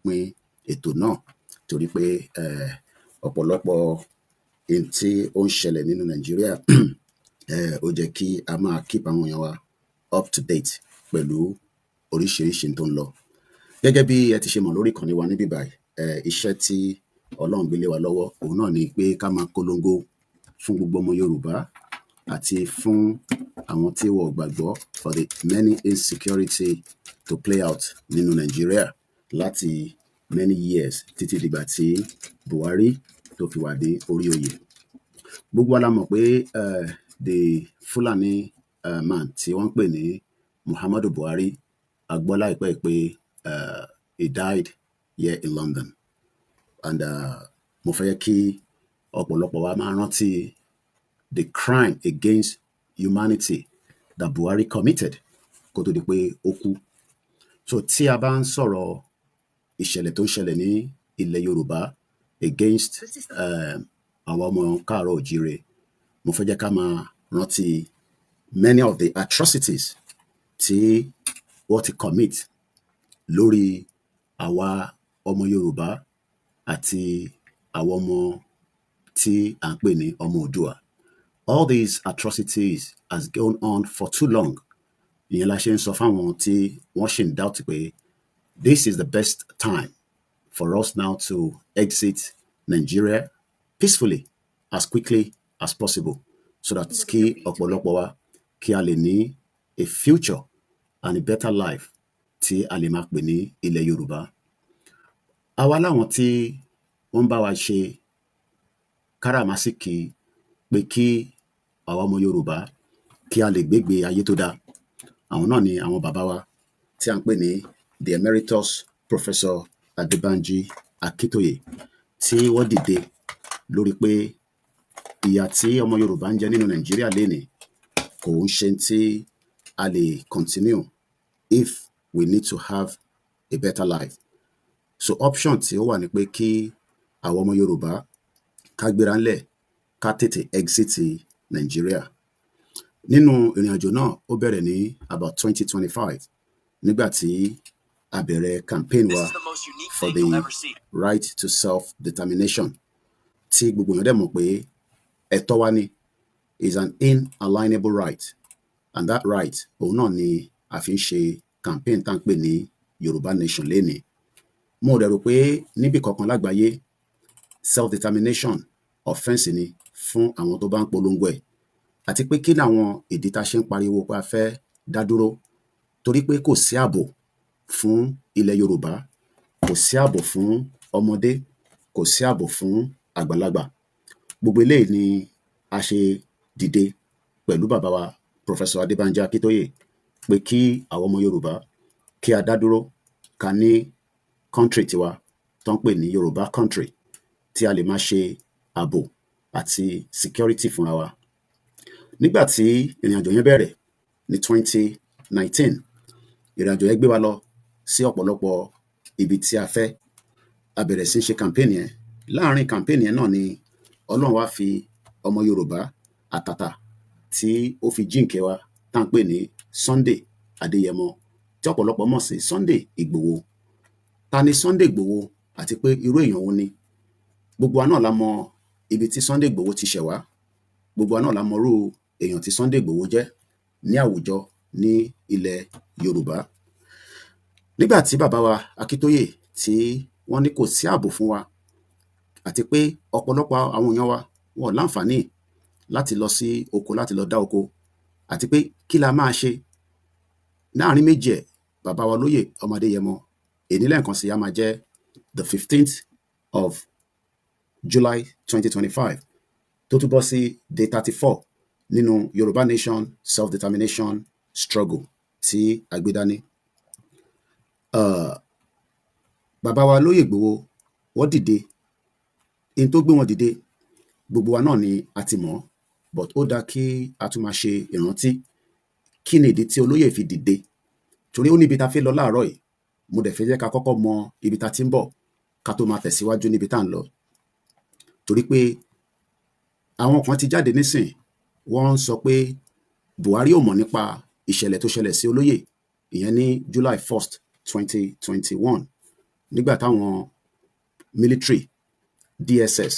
òpin ètò náà, torí pé ọ̀pọ̀lọpọ̀ ohun tí ó ń ṣẹlẹ̀ nínú Nàìjíríà ó jẹ́ kí a máa keep àwọn èèyàn wa up to date pẹ̀lú oríṣiríṣi tó ń lọ. Gẹ́gẹ́ bí ẹ ti ṣe mọ̀ lórí ìkànnì wa níbí báyìí, iṣẹ́ tí Ọlọ́run gbé lé wa lọ́wọ́ òun náà ni pé ká máa polongo fún gbogbo ọmọ Yorùbá àti fún àwọn tí wọ́n gbàgbọ́ for the many insecurity to play out nínú Nàìjíríà láti many years títí dìgbà tí Buhari tó fi wà dé orí oyè. Gbogbo wa la mọ̀ pé the Fulani man tí wọ́n ń pè ní Muhammadu Buhari, a gbọ́ láìpẹ́ pé he died here in London, and mo fẹ́ kí ọ̀pọ̀lọpọ̀ wa máa rántí the crime against humanity that Buhari committed kó tó di pé ó kú. So tí a bá ń sọ̀rọ̀ ìṣẹ̀lẹ̀ tó ń ṣẹlẹ̀ ní ilẹ̀ Yorùbá against àwọn ọmọ káàárọ̀ òjíire, mo fẹ́ jẹ́ ká máa rántí many of the atrocities tí wọ́n ti commit lórí àwa ọmọ Yorùbá àti àwọn ọmọ tí à ń pè ní ọmọ Oòduà. All these atrocities has gone on for too long. Ìyẹn la ṣe ń sọ fáwọn tí wọ́n ṣì ń doubt pé this is the best time for us now to exit Nigeria peacefully as quickly as possible, so that kí ọ̀pọ̀lọpọ̀ wa kí a lè ní a future and a better life tí a lè máa pè ní ilẹ̀ Yorùbá. Àwa láwọn tí wọ́n bá wa ṣe káràmásìkì pé kí àwa ọmọ Yorùbá kí a lè gbégbé ayé tó dáa, àwọn náà ni àwọn bàbá wa tí a ń pè ní the emeritus Professor Adebanji Akintoye, tí wọ́n dìde lórí pé ìyà tí ọmọ Yorùbá ń jẹ nínú Nàìjíríà lénìí kò ń ṣe tí a lè continue if we need to have a better life. So option tí ó wà ní pé kí àwọn ọmọ Yorùbá ká gbéra ńlẹ̀ ká tètè exit Nàìjíríà. Nínú ìrìn àjò náà ó bẹ̀rẹ̀ ní about 2025 nígbà tí a bẹ̀rẹ̀ campaign wa for the right to self-determination, tí gbogbo èèyàn dẹ̀ mọ̀ pé ẹ̀tọ́ wa ni, is an inalienable right, and that right òun náà ni a fi ń ṣe campaign tá ń pè ní Yorùbá Nation lénìí. Mo dẹ̀ rò pé níbì kankan lágbàáyé self-determination offense ni fún àwọn tó bá ń polongo ẹ̀, àti pé kí làwọn ìdí tá a ṣe ń pariwo pé a fẹ́ dá dúró, torí pé kò sí ààbò fún ilẹ̀ Yorùbá, kò sí ààbò fún ọmọdé, kò sí ààbò fún àgbàlagbà. Gbogbo eléyìí ni a ṣe dìde pẹ̀lú bàbá wa Professor Adebanji Akintoye pé kí àwọn ọmọ Yorùbá kí a dá dúró, ká ní country tiwa tó ń pè ní Yorùbá country, tí a lè máa ṣe ààbò àti security fúnra wa. Nígbà tí ìrìn àjò yẹn bẹ̀rẹ̀ ní 2019, ìrìn àjò yẹn gbé wa lọ sí ọ̀pọ̀lọpọ̀ ibi tí a fẹ́. A bẹ̀rẹ̀ sí ṣe campaign yẹn. Láàárín campaign yẹn náà ni Ọlọ́run wá fi ọmọ Yorùbá àtàtà tí ó fi jíǹkẹ́ wa tá ń pè ní Sunday Adéyẹmọ, tí ọ̀pọ̀lọpọ̀ mọ̀ sí Sunday Igboho. Ta ni Sunday Igboho àti pé irú èèyàn wo ni? Gbogbo wa náà la mọ ibi tí Sunday Igboho ti ṣẹ̀ wá. Gbogbo wa náà la mọrú èèyàn tí Sunday Igboho jẹ́ ní àwùjọ ní ilẹ̀ Yorùbá. Nígbà tí bàbá wa Akintoye tí wọ́n ní kò sí ààbò fún wa, àti pé ọ̀pọ̀lọpọ̀ àwọn èèyàn wa wọn láǹfààní láti lọ sí oko, láti lọ dá oko, àti pé kí la máa ṣe láàrin méjì ẹ̀, bàbá wa lóyè ọmọ Adéyẹmọ, èní lẹ́ẹ̀kan sí a máa jẹ́ the 15th of July 2025 tó túbọ̀ sí day 34 nínú Yorùbá Nation self-determination struggle tí a gbé dání. Bàbá wa lóyè Ìgbòho wọ́n dìde, in tó gbé wọn dìde gbogbo wa náà ni a ti mọ̀, but ó dáa kí a tún máa ṣe ìrántí kí ni ìdí tí olóyè fi dìde, torí ó níbi tá fẹ́ lọ láàárọ̀ yìí. Mo dẹ̀ fẹ́ jẹ́ ká kọ́kọ́ mọ ibi tá ti ń bọ̀ ká tó máa tẹ̀síwájú níbi tá ń lọ, torí pé àwọn kan ti jáde nísìn, wọ́n sọ pé Buhari ò mọ̀ nípa ìṣẹ̀lẹ̀ tó ṣẹlẹ̀ sí olóyè ìyẹn ní July 1st 2021, nígbà táwọn military DSS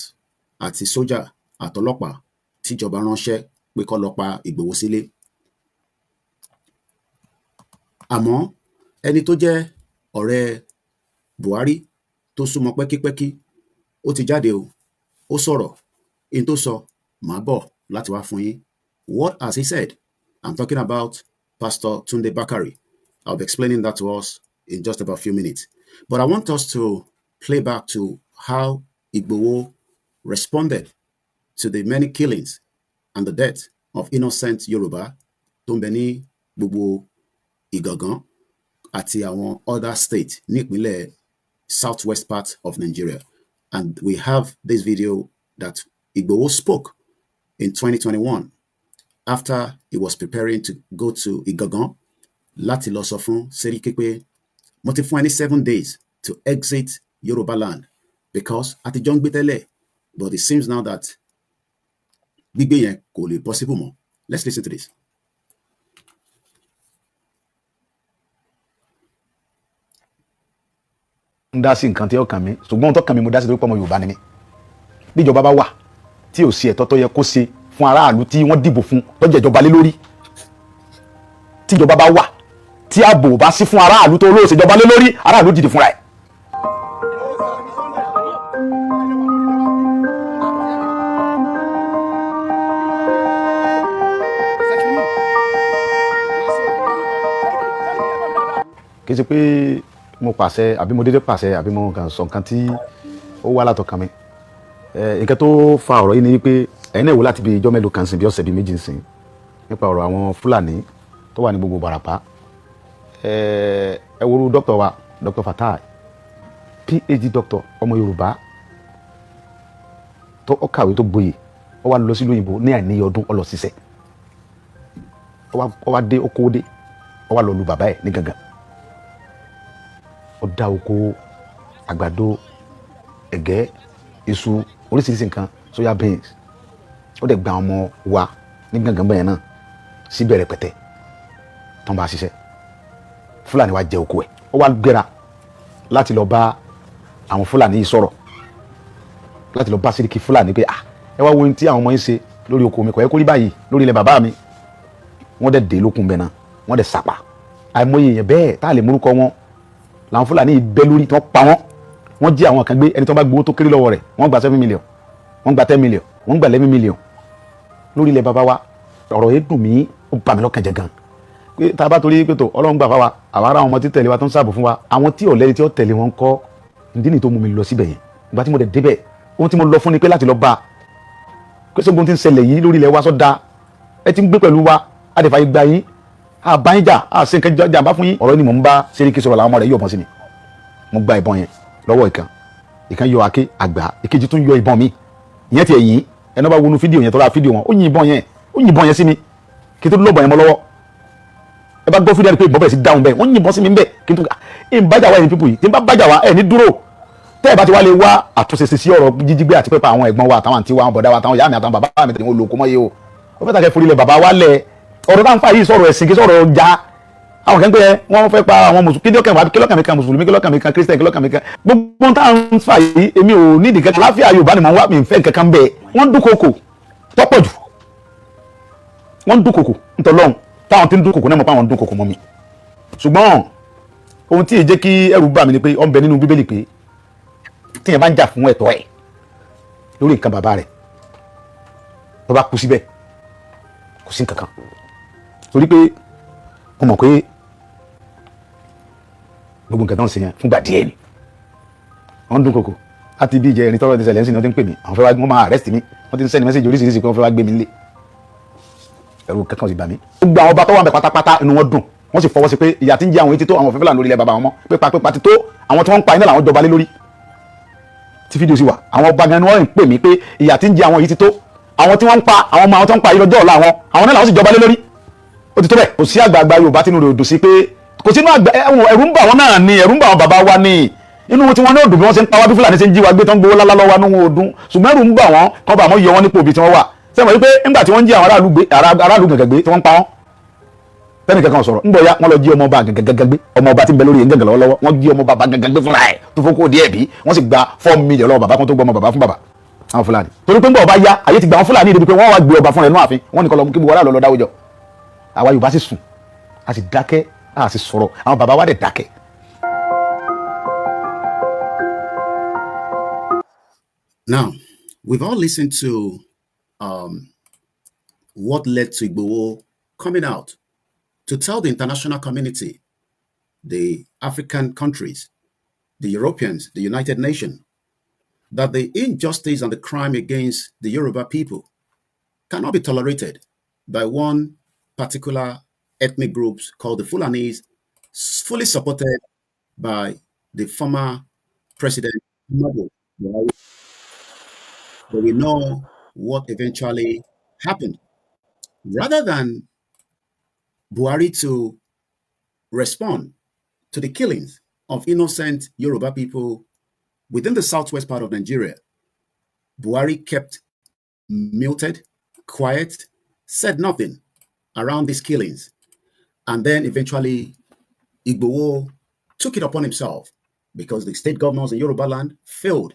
àti sójà àtọlọ́pàá tíjọba ránṣẹ́ pé kó lọ pa Ìgbòho sílé. Àmọ́ ẹni tó jẹ́ ọ̀rẹ́ Buhari tó súnmọ́ pẹ́kípẹ́kí ó ti jáde ó sọ̀rọ̀, in tó sọ màá bọ̀ láti wá fún yín. What has he said? I'm talking about Pastor Tunde Bakare. I'll be explaining that to us in just about a few minutes. But I want us to play back to how Igboho responded to the many killings and the death of innocent Yoruba tó ń bẹ ní gbogbo Ìgangan àti àwọn other states ní ìpínlẹ̀ southwest part of Nigeria. And we have this video that Igboho spoke in 2021 after he was preparing to go to Ìgangan láti lọ sọ fún Seriki pé mo ti fún ẹ ní 7 days to exit Yoruba land because àtijọ́ ń gbé tẹ́lẹ̀, but it seems now that gbígbé yẹn kò lè possible mọ́. Let's listen to this. ń dá sí nǹkan tí ó kàn mí, ṣùgbọ́n tó kàn mí mo dá sí torí pé ọmọ Yorùbá ni mí. Bí ìjọba bá wà tí ò sí ẹ̀tọ́ tó yẹ kó ṣe fún aráàlú tí wọ́n dìbò fún tó jẹ́ ìjọba lé lórí, tí ìjọba bá wà tí ààbò bá sí fún aráàlú tó olóòṣè ìjọba lé lórí, aráàlú dìde fúnra ẹ̀. kì í ṣe pé mo pàṣẹ àbí mo dédé pàṣẹ àbí mo kàn sọ nǹkan tí ó wá látọkàn mi. Nǹkan tó fa ọ̀rọ̀ yìí ni pé ẹ̀yin náà wò láti bí ijọ́ mélòó kan sìn bí ọ̀sẹ̀ bíi méjì sìn nípa ọ̀rọ̀ àwọn Fúlàní tó wà ní gbogbo Ìbàràpá. Ẹ wo dókítà wa Dr. Fatai, PhD doctor, ọmọ Yorùbá tó kàwé tó gboyè, ó wá lọ sí lóyìnbó ní àìníye ọdún ó lọ ṣiṣẹ́, ó wá dé okòó dé, ó wá lọ lu bàbá ẹ̀ ní gangan. Ó dá oko àgbàdo, ẹ̀gẹ́, iṣu, oríṣiríṣi nǹkan, soya beans. Ó dẹ̀ gba ọmọ wa ní gangan bẹ́ẹ̀ náà síbẹ̀ rẹpẹtẹ tán bá ṣiṣẹ́. Fúlàní wa jẹ oko ẹ̀, ó wá gbéra láti lọ bá àwọn Fúlàní yìí sọ̀rọ̀, láti lọ bá Sẹ́ríkì Fúlàní pé ẹ wá wo ohun tí àwọn ọmọ yín ṣe lórí oko mi, kò yẹ kó rí báyìí lórí ilẹ̀ bàbá mi. Wọ́n dẹ̀ dé lókun bẹ́ẹ̀ náà, wọ́n dẹ̀ sàpà. Àìmọye èèyàn bẹ́ẹ̀ tá a lè múrúkọ wọn làwọn Fúlàní yìí bẹ́ lórí tí wọ́n pa wọ́n. Wọ́n jí àwọn kan gbé, ẹni tó bá gbowó tó kéré lọ́wọ́ rẹ̀ wọ́n gba 7 million, wọ́n gba 10 million, wọ́n gba 11 million lórí ilẹ̀ bàbá wa. Ọ̀rọ̀ yìí dùn mí, ó bà mí lọ́kàn jẹ́ gan. Pé tá a bá torí pé tó Ọlọ́run gbà fáwa, àwa ará àwọn ọmọ tí tẹ̀lé wa tó ń ṣààbò fún wa, àwọn tí ọ̀lẹ́ni tí ó tẹ̀lé wọn kọ́, ìdí nìyí tó mú mi lọ síbẹ̀ yẹn. Ìgbà tí mo dẹ̀ débẹ̀, ohun tí mo lọ fún ni pé láti lọ bá pé sógun tí ń ṣẹlẹ̀ yìí lórí ilẹ̀ wa sọ́dá, ẹ ti ń gbé pẹ̀lú wa, a dẹ̀ fàyè gba yín, a bá yín jà, a ṣe nǹkan jàmbá fún yín. Ọ̀rọ̀ ni mò ń bá Sẹ́ríkì sọ̀rọ̀, làwọn ọmọ rẹ̀ yọ̀ bọ́n sí mi. Mo gba ìbọn yẹn lọ́wọ́ ìkan yọ àáké àgbà, ìkejì tún yọ ìbọn mi. Ìyẹn ti ẹ̀yìn ẹni bá wọnú fídíò yẹn tó ra fídíò wọn, ó yin ìbọn yẹn sí mi kí n tó lọ́bọ̀ yẹn mọ́ lọ́wọ́. Ẹ bá gbọ́ fídíò pé ìbọn bẹ̀rẹ̀ sí dáhùn bẹ́ẹ̀, wọ́n yin ìbọn sí mi bẹ́ẹ̀ kí n tó ń bájà wá ẹni pípù yìí, tí n bá bájà wá ẹ̀ ní dúró. Tẹ́ ẹ bá ti wá lè wá àtúnṣe sí ọ̀rọ̀ jíjígbé àti pẹ́pẹ́ àwọn ẹ̀gbọ́n wa àtàwọn àǹtí wa àwọn bọ̀dá wa àtàwọn ìyá mi àtàwọn bàbá mi tẹ̀lé wọn olóko mọ́ yé o. Ó fẹ́ tàkẹ́ forí ilẹ̀ bàbá wa lẹ̀. Ọ̀rọ̀ tá ń fà yìí sọ̀rọ̀ ẹ̀sìn kí sọ̀rọ̀ ọjà. Àwọn kan pé wọ́n fẹ́ pa àwọn mùsùlùmí, kílọ̀kàn mi kan mùsùlùmí, kílọ̀kàn mi kan kírísítẹ̀, kílọ̀kàn mi kan. Gbogbo tá ń fà yìí èmi ò ní ìdíkẹ́ láfíà Yorùbá ni mò ń wá, mi ń fẹ́ kankan bẹ́ẹ̀. Wọ́n dúnkokò tọ́pọ̀ jù. Wọ́n dúnkokò ntọ́lọ́hún, táwọn tí ń dúnkokò náà mọ̀ pé àwọn dúnkokò mọ́ mi. Ṣùgbọ́n ohun tí èjẹ́ kí ẹrù bà mí ni pé ó ń bẹ nínú Bíbélì pé tí yẹn bá ń jà fún ẹ̀tọ́ ẹ̀ lórí nǹkan bàbá rẹ̀ tó bá kú síbẹ̀ kò sí nǹkan kan. Torí pé mo mọ̀ pé gbogbo nǹkan tó ń ṣe yẹn fúngbà díẹ̀ ni wọ́n dúnkokò. Láti bí ìjẹ́ ẹni tọ́rọ̀ ti ṣẹlẹ̀ ń sìn ní wọ́n ti ń pè mí, àwọn fẹ́ wá wọ́n máa arrest mi, wọ́n ti ń send message oríṣiríṣi pé wọ́n fẹ́ wá gbé mi nílé. Ẹ̀rù kankan sì bà mí. Gbogbo àwọn ọba tó wà ń bẹ pátápátá inú wọn dùn, wọ́n sì fọwọ́ sí pé ìyà tí ń jẹ àwọn etí tó àwọn Fúlàní lórí ilẹ̀ bàbá wọn mọ́, pípa ti tó àwọn tí wọ́n ń pa iná làwọn jọba lé lórí. Tí fídíò sì wà, àwọn ọba gan ni wọ́n ń pè mí pé ìyà tí ń jẹ àwọn yìí ti tó, àwọn tí wọ́n ń pa àwọn ọmọ àwọn tí wọ́n ń pa ìlọ́jọ́ ọ̀la àwọn náà làwọn sì jọba lé lórí. Ó ti tó bẹ́ẹ̀. Kò sí àgbààgbà Yorùbá tínú rẹ̀ ò dùn sí pé kò sínú àgbà ẹ̀rù ń bà wọ́n náà ni, ẹ̀rù ń bà wọ́n bàbá wa ni. Inú tí wọ́n ní òdùn bí wọ́n ṣe ń pa wá bí Fúlàní ṣe ń jí wa gbé tán gbowó lálá lọ́wọ́ nínú òdùn, ṣùgbọ́n ẹ̀rù ń bà wọ́n kọ́ bá wọn yọ wọn nípò ibi tí wọ́n wà. Sẹ́wọ̀n wípé nígbà tí wọ́n ń jí àwọn aráàlú gàngàn gbé tí wọ́n ń pa wọ́n, tẹ́nì kankan sọ̀rọ̀ ńgbọ̀ ya wọ́n lọ jí ọmọ ọba gẹ́gẹ́gẹ́ gbé ọmọ ọba tí ń bẹ lórí gẹ́gẹ́ lọ́wọ́lọ́wọ́ wọ́n jí ọmọ bàbá gẹ́gẹ́ gbé fúnra ẹ̀ tó fún kó díẹ̀ bí wọ́n sì gba 4 million lọ́wọ́ bàbá kan tó gbọ́ ọmọ bàbá fún bàbá àwọn Fúlàní torí pé ńgbọ̀ ọba ya ayé ti gba àwọn Fúlàní débi pé wọ́n wá gbé ọba fún rẹ̀ nínú ààfin wọ́n ní kọ́ lọ kí buwara lọ dáwọ́jọ àwa Yorùbá sì sùn a sì dákẹ́ a sì sọ̀rọ̀ àwọn bàbá wa dẹ̀ dákẹ́. Now, we've all listened to what led to Igboho coming out to tell the international community, the African countries, the Europeans, the United Nations, that the injustice and the crime against the Yoruba people cannot be tolerated by one particular ethnic groups called the Fulanis, fully supported by the former president. But we know what eventually happened. Rather than Buhari to respond to the killings of innocent Yoruba people within the southwest part of Nigeria, Buhari kept muted, quiet, said nothing around these killings. And then eventually Igboho took it upon himself because the state governors in Yoruba land failed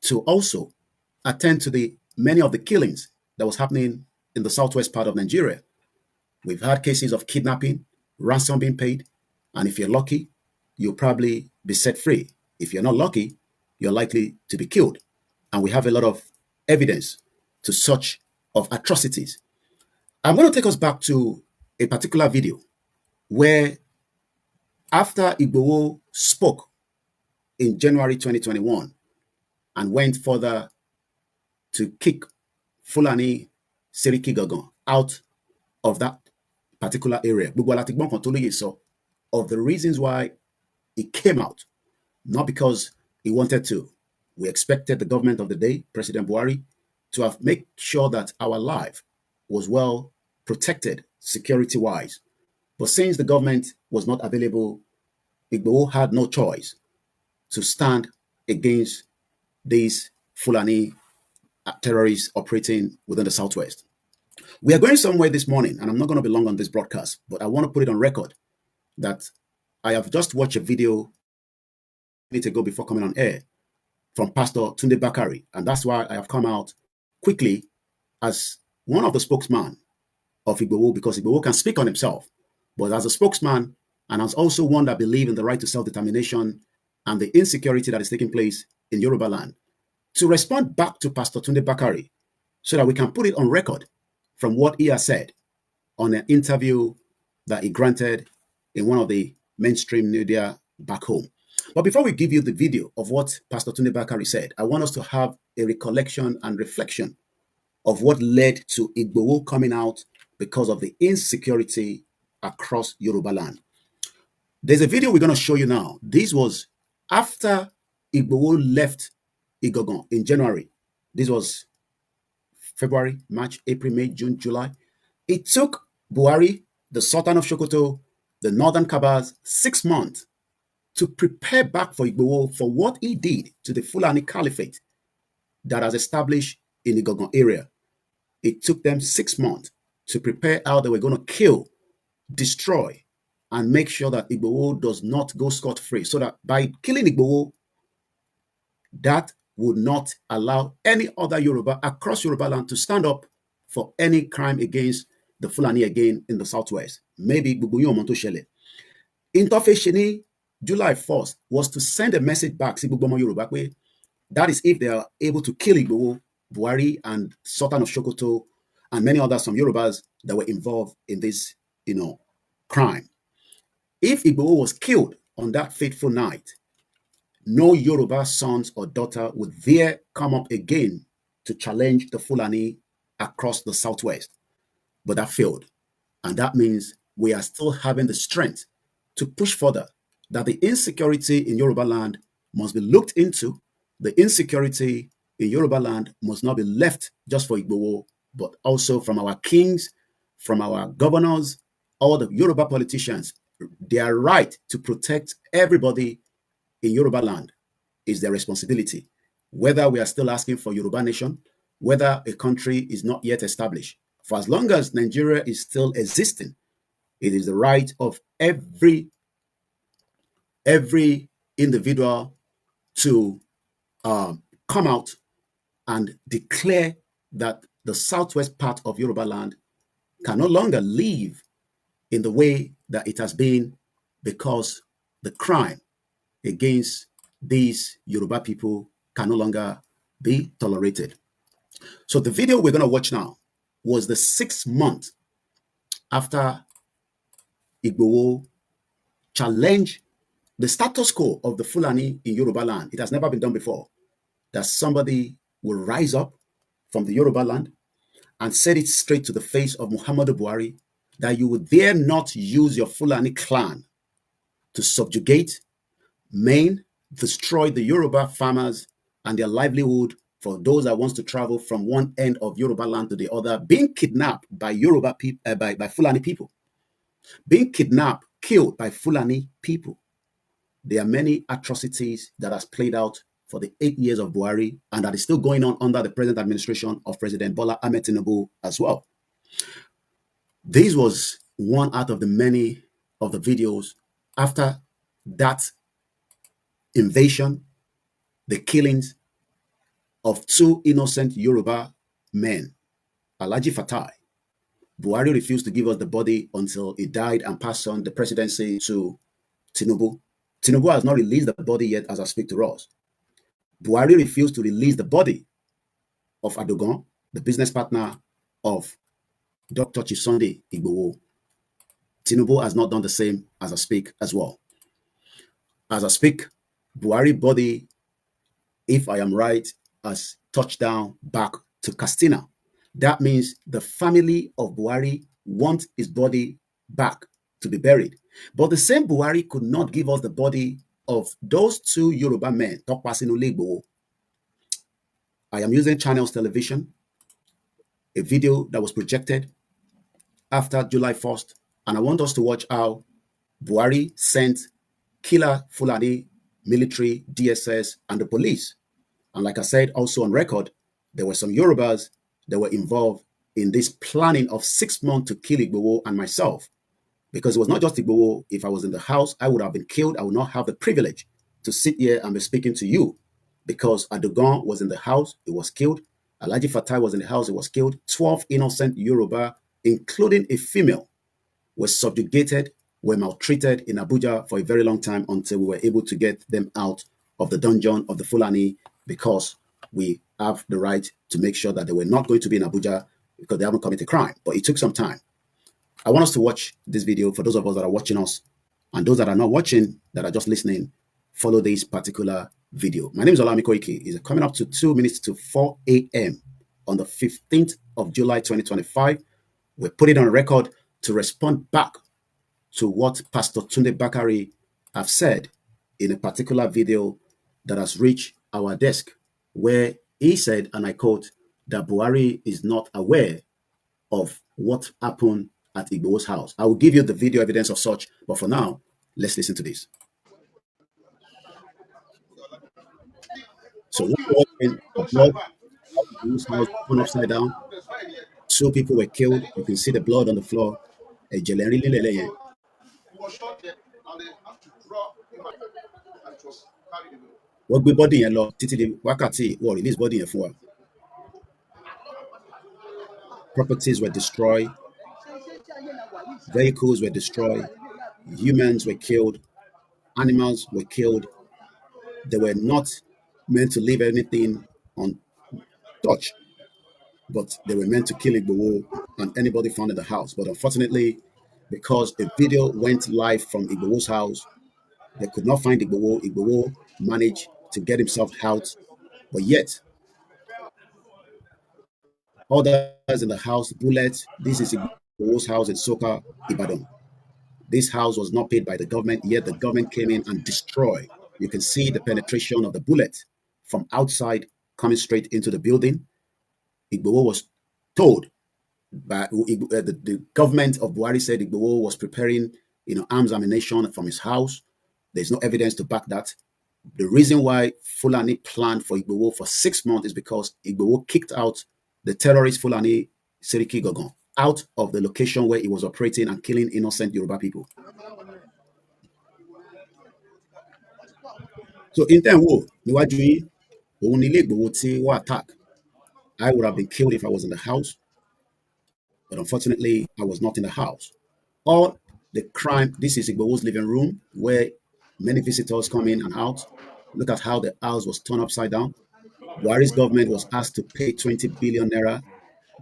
to also attend to the many of the killings that was happening in the southwest part of Nigeria. We've had cases of kidnapping, ransom being paid, and if you're lucky, you'll probably be set free. If you're not lucky, you're likely to be killed. And we have a lot of evidence to such of atrocities. I'm going to take us back to a particular video where after Igboho spoke in January 2021 and went further to kick Fulani Seriki Gagan out of that particular area, of the reasons why he came out, not because he wanted to. We expected the government of the day, President Buhari, to have made sure that our life was well protected security-wise. But since the government was not available, Igboho had no choice to stand against these Fulani terrorists operating within the Southwest. We are going somewhere this morning, and I'm not going to be long on this broadcast, but I want to put it on record that I have just watched a video a minute ago before coming on air from Pastor Tunde Bakare, and that's why I have come out quickly as one of the spokesmen of Igboho, because Igboho can speak on himself, but as a spokesman and as also one that believes in the right to self-determination and the insecurity that is taking place in Yoruba land, to respond back to Pastor Tunde Bakare so that we can put it on record from what he has said on an interview that he granted in one of the mainstream media back home. But before we give you the video of what Pastor Tunde Bakare said, I want us to have a recollection and reflection of what led to Igboho coming out because of the insecurity across Yoruba land. There's a video we're going to show you now. This was after Igboho left Igogon in January. This was February, March, April, May, June, July. It took Buhari, the Sultan of Sokoto, the Northern Kabas, 6 months to prepare back for Igboho for what he did to the Fulani Caliphate that has established in the Igogon area. It took them 6 months to prepare how they were going to kill, destroy, and make sure that Igboho does not go scot-free. So that by killing Igboho, that would not allow any other Yoruba across Yoruba land to stand up for any crime against the Fulani again in the southwest. Maybe Bubuyo Montoshele. Interface July 1st was to send a message back to Bubomo Yoruba. That is if they are able to kill Igboho, Buhari, and Sultan of Sokoto, and many others, some Yorubas that were involved in this, crime. If Igboho was killed on that fateful night, no Yoruba sons or daughter would dare come up again to challenge the Fulani across the southwest. But that failed. And that means we are still having the strength to push further that the insecurity in Yoruba land must be looked into. The insecurity in Yoruba land must not be left just for Igboho, but also from our kings, from our governors, all the Yoruba politicians. Their right to protect everybody in Yoruba land is their responsibility. Whether we are still asking for Yoruba nation, whether a country is not yet established, for as long as Nigeria is still existing, It is the right of every individual to come out and declare that the southwest part of Yoruba land can no longer live in the way that it has been, because the crime against these Yoruba people can no longer be tolerated. So the video we're going to watch now was the 6th month after Igboho challenged the status quo of the Fulani in Yoruba land. It has never been done before that somebody will rise up from the Yoruba land and said it straight to the face of Muhammadu Buhari that you would dare not use your Fulani clan to subjugate, maim, destroy the Yoruba farmers and their livelihood for those that wants to travel from one end of Yoruba land to the other, being kidnapped by Yoruba people, by Fulani people, being kidnapped, killed by Fulani people. There are many atrocities that has played out for the 8 years of Buhari and that is still going on under the present administration of President Bola Ahmed Tinubu as well. This was one out of the many of the videos after that invasion, the killings of 2 innocent Yoruba men, Alhaji Fatai. Buhari refused to give us the body until he died and passed on the presidency to Tinubu. Tinubu has not released the body yet as I speak to us. Buhari refused to release the body of Adogon, the business partner of Dr. Chisunde Igboho. Tinubu has not done the same as I speak as well. As I speak, Buhari body, if I am right, has touched down back to Castina. That means the family of Buhari want his body back to be buried. But the same Buhari could not give us the body of those 2 Yoruba men, Tokpasinu Igboho. I am using Channels Television, a video that was projected after July 1st, and I want us to watch how Buhari sent killer Fulani military, DSS, and the police. And like I said, also on record, there were some Yorubas that were involved in this planning of 6 months to kill Igboho and myself. Because it was not just Igboho. If I was in the house, I would have been killed. I would not have the privilege to sit here and be speaking to you. Because Adogon was in the house, he was killed. Alhaji Fatai was in the house, he was killed. 12 innocent Yoruba, including a female, were subjugated, were maltreated in Abuja for a very long time until we were able to get them out of the dungeon of the Fulani, because we have the right to make sure that they were not going to be in Abuja because they haven't committed a crime. But it took some time. I want us to watch this video for those of us that are watching us, and those that are not watching, that are just listening, follow this particular video. My name is Olami Koiki. It's coming up to 2 minutes to 4 a.m. on the 15th of July 2025. We put it on record to respond back to what Pastor Tunde Bakare have said in a particular video that has reached our desk, where he said, and I quote, that Buhari is not aware of what happened at Igboho's house. I will give you the video evidence of such, but for now, let's listen to this. So what we're watching, the blood of Igboho's house turned upside down. 2 people were killed. You can see the blood on the floor. Wọ́n gbé bọ́dì yẹn lọ títí di wákàtí wọ́n release bọ́dì yẹn fún wa. Properties were destroyed. Vehicles were destroyed. Humans were killed. Animals were killed. They were not meant to leave anything untouched, but they were meant to kill Igboho and anybody found in the house. But unfortunately, because a video went live from Igboho's house, they could not find Igboho. Igboho managed to get himself out, but yet others in the house, bullets. This is Igboho's house in Soka, Ibadan. This house was not paid by the government, yet the government came in and destroyed. You can see the penetration of the bullet from outside coming straight into the building. Igboho was told by the government of Buhari said Igboho was preparing, arms ammunition from his house. There's no evidence to back that. The reason why Fulani planned for Igboho for 6 months is because Igboho kicked out the terrorist Fulani Seriki Gogon out of the location where he was operating and killing innocent Yoruba people. So in tẹ́ ń wò níwájú yín, òun ni ilé Ìgbòho tí wọ́n attack. I would have been killed if I was in the house, but unfortunately, I was not in the house. All the crime, this is Igboho's living room where many visitors come in and out. Look at how the house was turned upside down. Buhari's government was asked to pay 20 billion naira,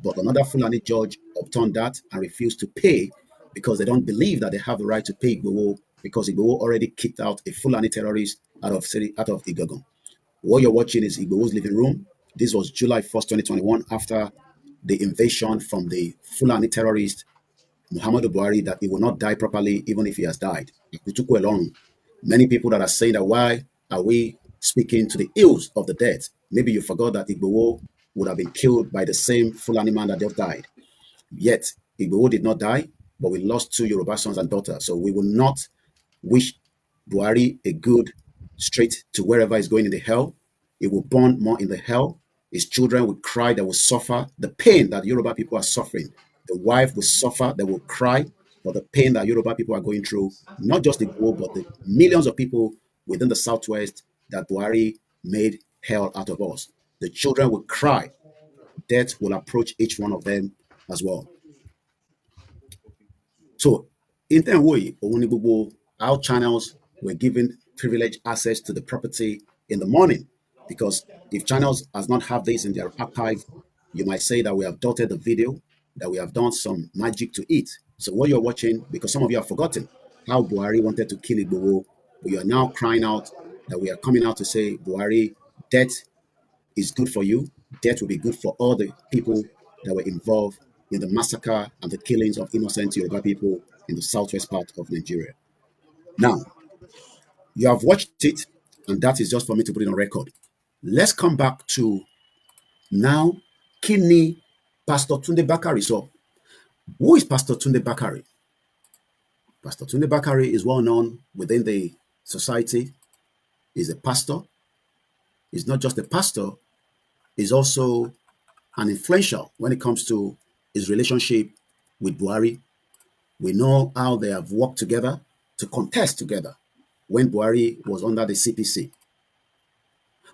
but another Fulani judge upturned that and refused to pay because they don't believe that they have the right to pay Igboho because Igboho already kicked out a Fulani terrorist out of Igboho. What you're watching is Igboho's living room. This was July 1st, 2021, after the invasion from the Fulani terrorist Muhammadu Buhari, that he will not die properly even if he has died. Ikutuku alone. Many people that are saying that why are we speaking to the ills of the dead? Maybe you forgot that Igboho would have been killed by the same Fulani man that just died. Yet Igboho did not die, but we lost 2 Yoruba sons and daughters. So we will not wish Buhari a good straight to wherever he's going in the hell. He will burn more in the hell. His children will cry, they will suffer the pain that Yoruba people are suffering. The wife will suffer, they will cry for the pain that Yoruba people are going through, not just the Igbo, but the millions of people within the Southwest that Buhari made hell out of us. The children will cry. Death will approach each one of them as well. So, in that way, our channels were given privileged access to the property in the morning. Because if channels does not have this in their archive, you might say that we have dotted the video, that we have done some magic to it. So what you're watching, because some of you have forgotten how Buhari wanted to kill Igboho, but you are now crying out that we are coming out to say, Buhari, death is good for you. Death will be good for all the people that were involved in the massacre and the killings of innocent Yoruba people in the southwest part of Nigeria. Now, you have watched it, and that is just for me to put it on record. Let's come back to now Kini Pastor Tunde Bakare. So, who is Pastor Tunde Bakare? Pastor Tunde Bakare is well known within the society. He's a pastor. He's not just a pastor, he's also an influential when it comes to his relationship with Buhari. We know how they have worked together to contest together when Buhari was under the CPC.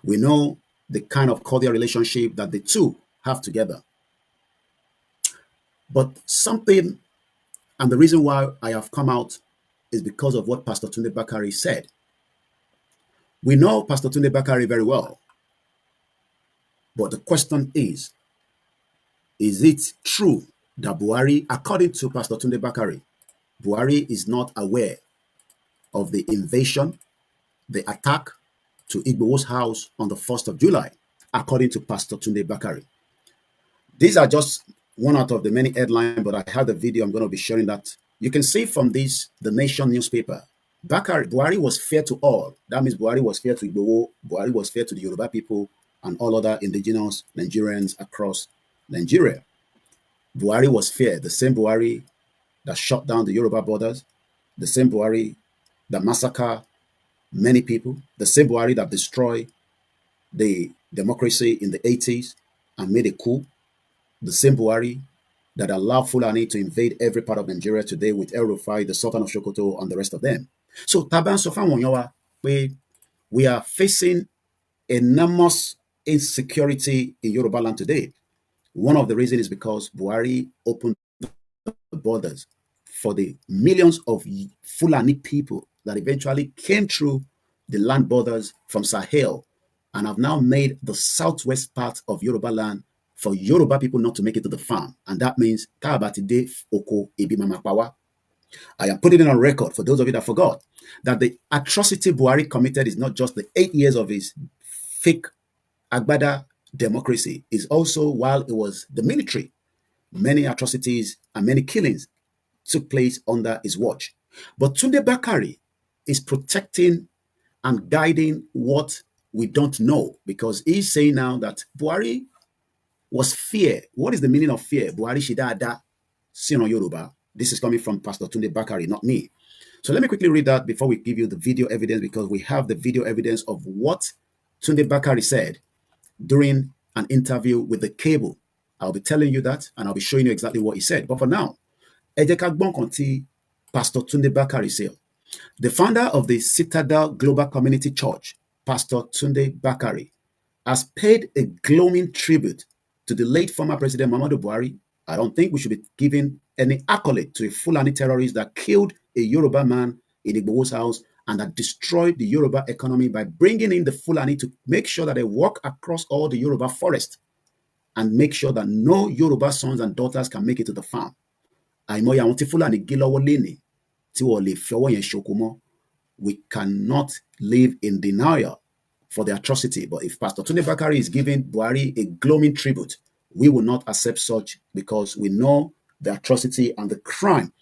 We know the kind of cordial relationship that the two have together. But something, and the reason why I have come out is because of what Pastor Tunde Bakare said. We know Pastor Tunde Bakare very well. But the question is it true that Buhari, according to Pastor Tunde Bakare, Buhari is not aware of the invasion, the attack to Igboho's house on the 1st of July, according to Pastor Tunde Bakare? These are just one out of the many headlines, but I have the video. I'm going to be sharing that. You can see from this, the Nation newspaper, Buhari was fair to all. That means Buhari was fair to Igboho, Buhari was fair to the Yoruba people and all other indigenous Nigerians across Nigeria. Buhari was fair. The same Buhari that shut down the Yoruba borders, the same Buhari that massacred many people, the same Buhari that destroyed the democracy in the 80s and made a coup, the same Buhari that allowed Fulani to invade every part of Nigeria today with El Rufai, the Sultan of Sokoto, and the rest of them. So, Taban Sofan Wonyowa, we are facing enormous insecurity in Yoruba land today. One of the reasons is because Buhari opened the borders for the millions of Fulani people that eventually came through the land borders from Sahel and have now made the southwest part of Yoruba land for Yoruba people not to make it to the farm. And that means Kabatide Oko Ebimama Pawa. I am putting it on record for those of you that forgot that the atrocity Buhari committed is not just the 8 years of his fake Agbada democracy, is also while it was the military. Many atrocities and many killings took place under his watch. But Tunde Bakare is protecting and guiding what we don't know, because he's saying now that Buhari was fear. What is the meaning of fear? Buhari Shidada Sino Yoruba. This is coming from Pastor Tunde Bakare, not me. So let me quickly read that before we give you the video evidence, because we have the video evidence of what Tunde Bakare said during an interview with the Cable. I'll be telling you that, and I'll be showing you exactly what he said. But for now, ẹ jẹ́ ká gbọ́ nǹkan tí Pastor Tunde Bakare said. The founder of the Citadel Global Community Church, Pastor Tunde Bakare, has paid a glowing tribute to the late former President Muhammadu Buhari. I don't think we should be giving any accolade to a Fulani terrorist that killed a Yoruba man in Igboho's house and that destroyed the Yoruba economy by bringing in the Fulani to make sure that they walk across all the Yoruba forest and make sure that no Yoruba sons and daughters can make it to the farm. Àìmọye àwọn tí Fulani gé lọ́wọ́ lénìí tí wọ́n lè fi ọwọ́ yẹn ṣoko mọ́. We cannot live in denial for the atrocity. But if Pastor Tunde Bakare is giving Buhari a glowing tribute, we will not accept such because we know the atrocity and the crime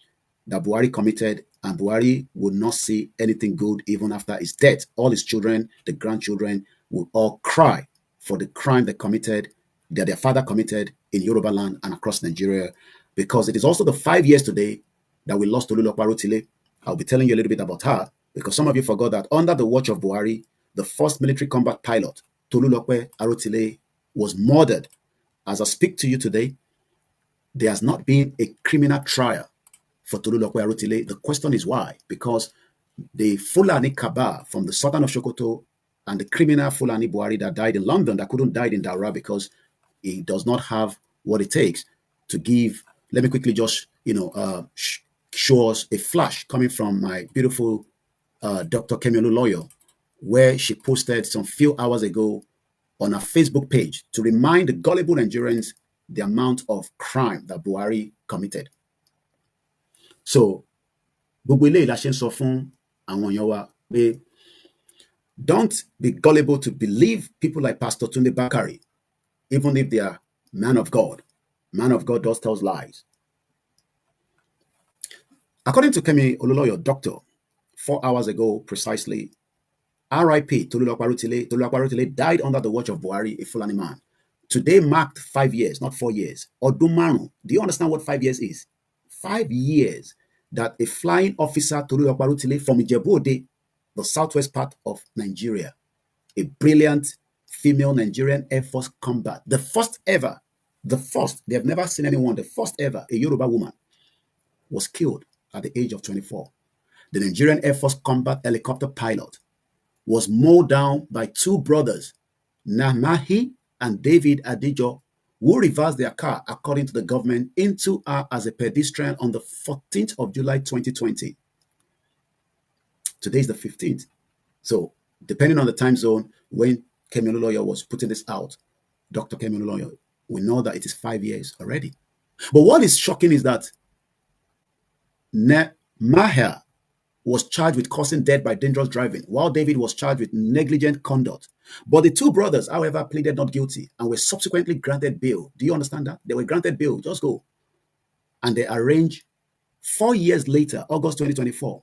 that Buhari committed, and Buhari will not see anything good even after his death. All his children, the grandchildren, will all cry for the crime they committed, that their father committed in Yoruba land and across Nigeria, because it is also the 5 years today that we lost Tolulope Arotile. I'll be telling you a little bit about her, because some of you forgot that under the watch of Buhari, the first military combat pilot, Tolulope Arotile, was murdered. As I speak to you today, there has not been a criminal trial for Tolulope Arotile. The question is why? Because the Fulani Kaaba from the southern of Sokoto and the criminal Fulani Buhari that died in London, that couldn't die in Daura because he does not have what it takes to give. Let me quickly just, show us a flash coming from my beautiful Dr. Kemiolu Lawyer, where she posted some few hours ago on her Facebook page to remind the gullible Nigerians the amount of crime that Buhari committed. So, gbogbo eléyìí la ṣe ń sọ fún àwọn èèyàn wa pé don't be gullible to believe people like Pastor Tunde Bakare, even if they are man of God. Man of God does tell lies. According to Kemi Ololoyo, doctor, 4 hours ago precisely, R.I.P. Tolulope Arotile. Tolulope Arotile died under the watch of Buhari, a Fulani man. Today marked 5 years, not 4 years. Ọdún márùn-ún. Do you understand what 5 years is? 5 years that a flying officer, Tolulope Arotile, from Ijebu-Ode, the southwest part of Nigeria, a brilliant female Nigerian Air Force combat, the first ever, they have never seen anyone, the first ever, a Yoruba woman, was killed at the age of 24. The Nigerian Air Force combat helicopter pilot was mowed down by two brothers, Namahi and David Adijo, who reversed their car, according to the government, into her as a pedestrian on the 14th of July 2020. Today is the 15th. So, depending on the time zone, when Kemi Ololoyo was putting this out, Dr. Kemi Ololoyo, we know that it is 5 years already. But what is shocking is that Maher was charged with causing death by dangerous driving, while David was charged with negligent conduct. But the two brothers, however, pleaded not guilty and were subsequently granted bail. Do you understand that? They were granted bail. Just go. And they arranged 4 years later, August 2024.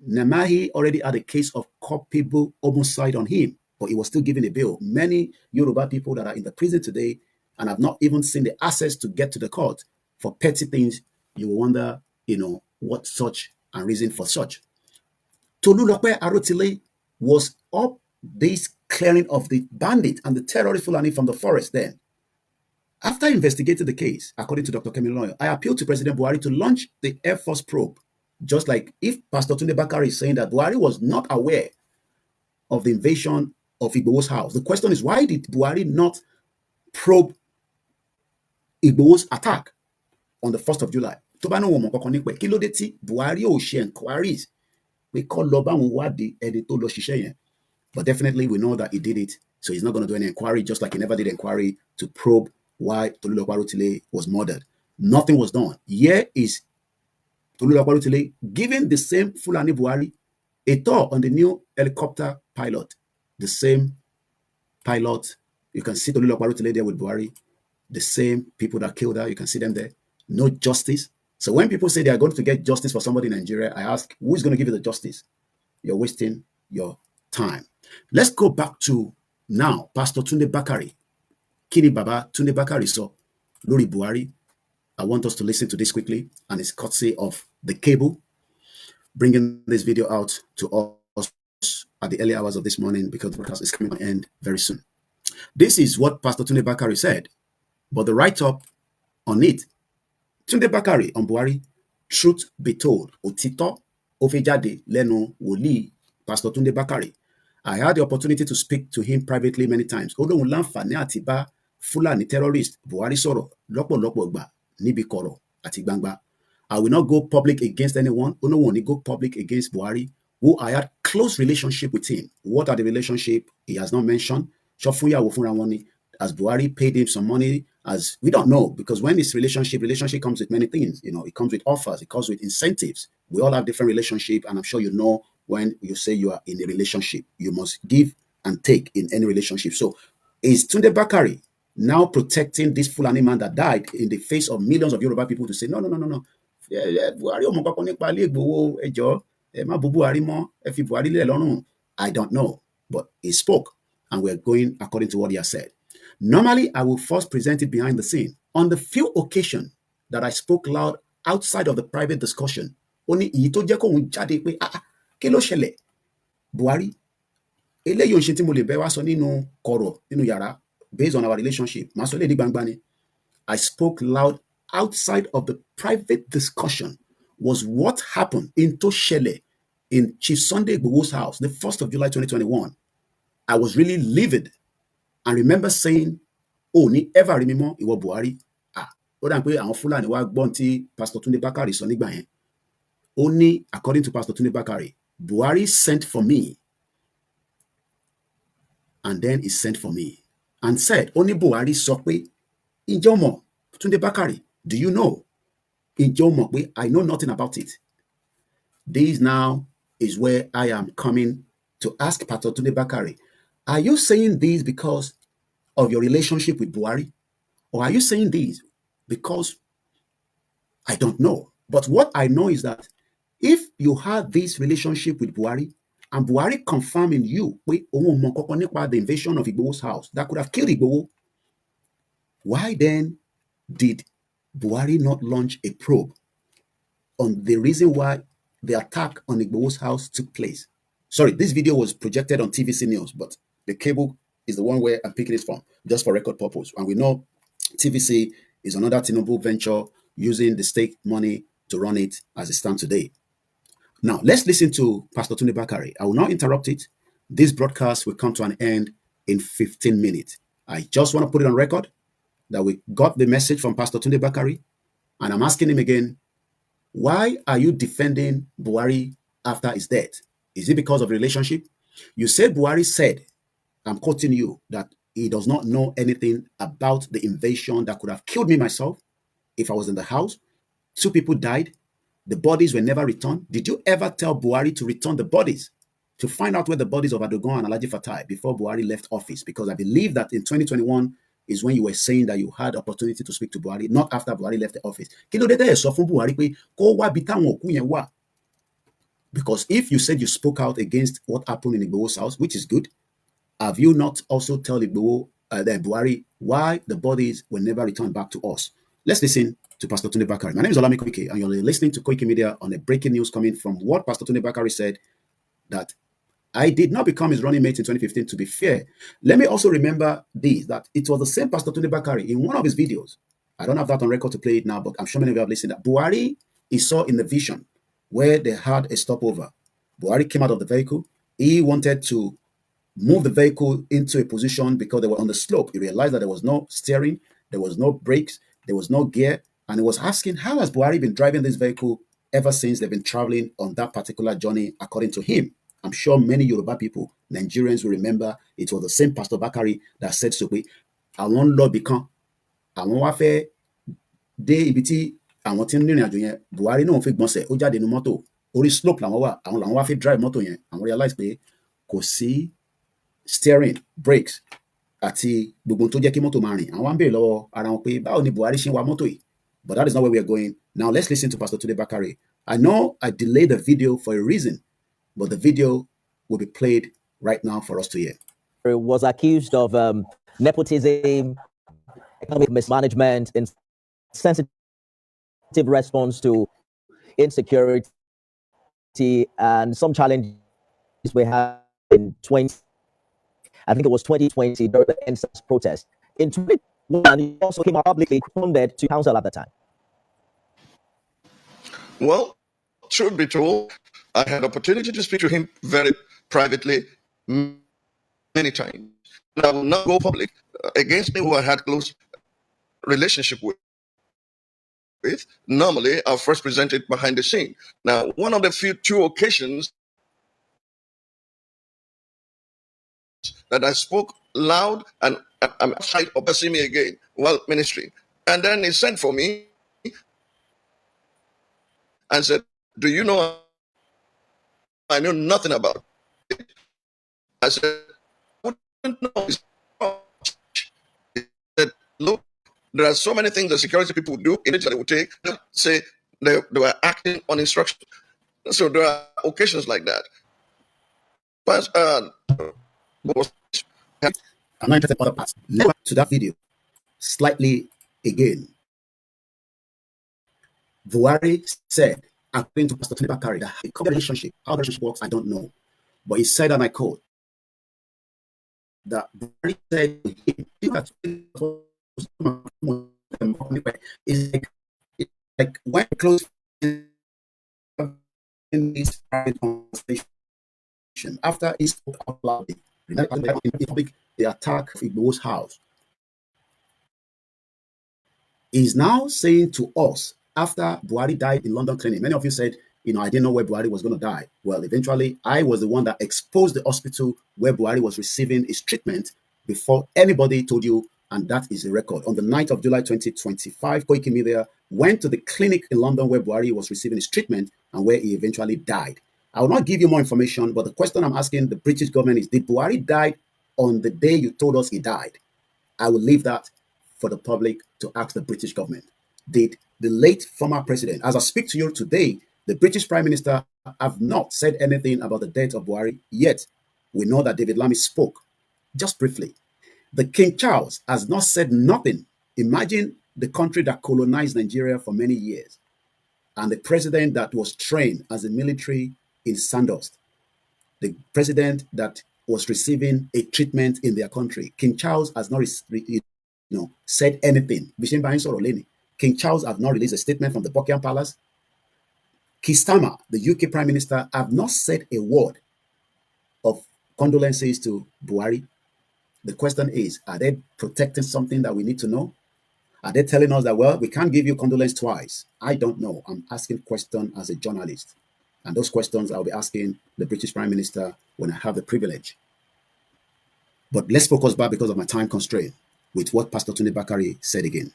Namahi already had a case of culpable homicide on him, but he was still given a bail. Many Yoruba people that are in the prison today and have not even seen the access to get to the court for petty things, you will wonder, what such and reason for such. Tolulope Arotile was up this clearing of the bandit and the terrorist Fulani from the forest then. After investigating the case, according to Dr. Kemi Ololoyo, I appealed to President Buhari to launch the Air Force probe. Just like if Pastor Tunde Bakare is saying that Buhari was not aware of the invasion of Igboho's house. The question is, why did Buhari not probe Igboho's attack on the 1st of July? Tó bá ní wọn mọ̀ kankan nípa ẹ̀, kí ló dé tí Buhari ò ṣe inquiries pé kó lọ báwọn wádìí ẹni tó lọ ṣiṣẹ́ yẹn? But definitely we know that he did it, so he's not going to do any inquiry, just like he never did inquiry to probe why Tolulope Arotile was murdered. Nothing was done. Here is Tolulope Arotile giving the same Fulani Buhari a tour on the new helicopter pilot. The same pilot. You can see Tolulope Arotile there with Buhari. The same people that killed her, you can see them there. No justice. So when people say they are going to get justice for somebody in Nigeria, I ask, who is going to give you the justice? You're wasting your time. Let's go back to now, Pastor Tunde Bakare. Kini Baba Tunde Bakare sọ lórí Buhari. I want us to listen to this quickly, and it's courtesy of the cable, bringing this video out to us at the early hours of this morning because the broadcast is coming to an end very soon. This is what Pastor Tunde Bakare said, but the write-up on it. Tunde Bakare on Buhari, truth be told, òtítọ́ ó fẹ́ jáde lẹ́nu wòlíì Pastor Tunde Bakare. I had the opportunity to speak to him privately many times. Ó lóun láǹfààní àti bá Fúlàní terrorist Buhari sọ̀rọ̀ lọ́pọ̀lọpọ̀ gbà níbi kọ̀rọ̀ àti gbangba. I will not go public against anyone. Ó lóun ò ní go public against Buhari, who I had close relationship with him. What are the relationship? He has not mentioned. Ṣọ fún ìyàwó fúnra wọn ni. As Buhari paid him some money, as we don't know, because when it's relationship comes with many things. You know, it comes with offers, it comes with incentives. We all have different relationship, and I'm sure you know when you say you are in a relationship, you must give and take in any relationship. So is Tunde Bakare now protecting this Fulani man that died in the face of millions of Yoruba people to say, no. Buhari ò mọ kankan nípa Ile Igboho, ẹ jọ̀ọ́, ẹ má bú Buhari mọ́, ẹ fi Buhari lẹ̀ lọ́rùn. I don't know, but he spoke, and we're going according to what he has said. Normally, I will first present it behind the scene. On the few occasions that I spoke loud outside of the private discussion, only èyí tó jẹ́ kóun jáde pé kí ló ṣẹlẹ̀ Buhari, eléyìí ò ń ṣe tí mo lè bẹ́ wá sọ nínú kọ̀rọ̀ nínú yàrá based on our relationship. Màá sọ lè ní gbangba ni. I spoke loud outside of the private discussion was what happened in tó ṣẹlẹ̀ in Chief Sunday Igboho's house, the 1st of July 2021. I was really livid. I remember saying, ní ever rí mi mọ́ ìwọ Buhari. Ó dà pé àwọn Fúlàní wá gbọ́n tí Pastor Tunde Bakare sọ nígbà yẹn. Ó ní, according to Pastor Tunde Bakare, Buhari sent for me. And then he sent for me and said, ó ní Buhari sọ pé, ǹjẹ́ o mọ̀, Tunde Bakare, do you know? Ǹjẹ́ o mọ̀ pé I know nothing about it. This now is where I am coming to ask Pastor Tunde Bakare, are you saying this because of your relationship with Buhari? Or are you saying this because I don't know? But what I know is that if you had this relationship with Buhari, and Buhari confirming you pé òun mọ kankan nípa the invasion of Igboho's house that could have killed Igboho, why then did Buhari not launch a probe on the reason why the attack on Igboho's house took place? Sorry, this video was projected on TVC News, but the cable is the one where I'm picking it from, just for record purpose. And we know TVC is another Tinubu venture using the state money to run it as it stands today. Now, let's listen to Pastor Tunde Bakare. I will not interrupt it. This broadcast will come to an end in 15 minutes. I just want to put it on record that we got the message from Pastor Tunde Bakare, and I'm asking him again, why are you defending Buhari after his death? Is it because of relationship? You said Buhari said, I'm quoting you, that he does not know anything about the invasion that could have killed me myself if I was in the house. 2 people died. The bodies were never returned. Did you ever tell Buhari to return the bodies? To find out where the bodies of Adogon and Alhaji Fatai before Buhari left office? Because I believe that in 2021 is when you were saying that you had opportunity to speak to Buhari, not after Buhari left the office. Kí ló dé tẹ́ ẹ sọ fún Buhari pé kó wá bí táwọn òkú yẹn wà? Because if you said you spoke out against what happened in Igboho's house, which is good, have you not also tell Igboho, Buhari, why the bodies were never returned back to us? Let's listen to Pastor Tunde Bakare. My name is Olami Koike, and you're listening to Koike Media on a breaking news coming from what Pastor Tunde Bakare said, that I did not become his running mate in 2015. To be fair, let me also remember this, that it was the same Pastor Tunde Bakare in one of his videos. I don't have that on record to play it now, but I'm sure many of you have listened. That Buhari, he saw in the vision where they had a stopover. Buhari came out of the vehicle. He wanted to move the vehicle into a position because they were on the slope. He realized that there was no steering, there was no brakes, there was no gear, and he was asking, how has Buhari been driving this vehicle ever since they've been traveling on that particular journey, according to him? I'm sure many Yoruba people, Nigerians, will remember it was the same Pastor Bakare that said so. Àwọn lọ bìkan, àwọn wá fẹ́ dé ibi tí àwọn tí ń rìnrìn àjò yẹn, Buhari náà fi gbọ̀nsẹ̀, ó jáde nínú mọ́tò, orí slope làwọn wà, àwọn làwọn wá fi drive mọ́tò yẹn, àwọn realize pé kò sí steering, brakes, àti gbogbo tó jẹ́ kí mọ́tò máa rìn. Àwọn wá ń béèrè lọ́wọ́ ara wọn pé báwo ni Buhari ṣe ń wa mọ́tò yìí? But that is not where we are going. Now let's listen to Pastor Tunde Bakare. I know I delayed the video for a reason, but the video will be played right now for us to hear. Was accused of nepotism, economic mismanagement, insensitive response to insecurity, and some challenges we had in 2020 during the NSAS protest. In And he also came out publicly responded to counsel at the time. Well, truth be told, I had opportunity to speak to him very privately many times. And I will not go public against me who I had close relationship with. Normally, I'll first present it behind the scene. Now, one of the two occasions that I spoke loud and I'm outside of see me again while ministry. And then he sent for me and said, "Do you know I know nothing about it?" I said, "I wouldn't know." He said, "Look, there are so many things the security people do in it that they would take, say they were acting on instruction." So there are occasions like that. But I'm not interested in other parts. Let's go to that video slightly again. Buhari said, according to Pastor Tunde Bakare, that the relationship, how the relationship works, I don't know. But he said, and I quote, that Buhari said to him, it's like when close in this conversation after he spoke out loud in public the attack of Igboho's house. He's now saying to us, after Buhari died in London clinic, many of you said, I didn't know where Buhari was going to die. Well, eventually, I was the one that exposed the hospital where Buhari was receiving his treatment before anybody told you, and that is a record. On the 9th of July 2025, Koiki Media went to the clinic in London where Buhari was receiving his treatment and where he eventually died. I will not give you more information, but the question I'm asking the British government is, did Buhari die on the day you told us he died? I will leave that for the public to ask the British government. Did the late former president, as I speak to you today, the British Prime Minister have not said anything about the death of Buhari, yet we know that David Lammy spoke. Just briefly, the King Charles has not said nothing. Imagine the country that colonized Nigeria for many years and the president that was trained as a military in Sandhurst, the president that was receiving a treatment in their country. King Charles has not said anything. King Charles have not released a statement from the Buckingham Palace. Keir Starmer, the UK Prime Minister, have not said a word of condolences to Buhari. The question is, are they protecting something that we need to know? Are they telling us that, well, we can't give you condolence twice? I don't know. I'm asking questions as a journalist. And those questions I'll be asking the British Prime Minister when I have the privilege. But let's focus back, because of my time constraint, with what Pastor Tunde Bakare said again.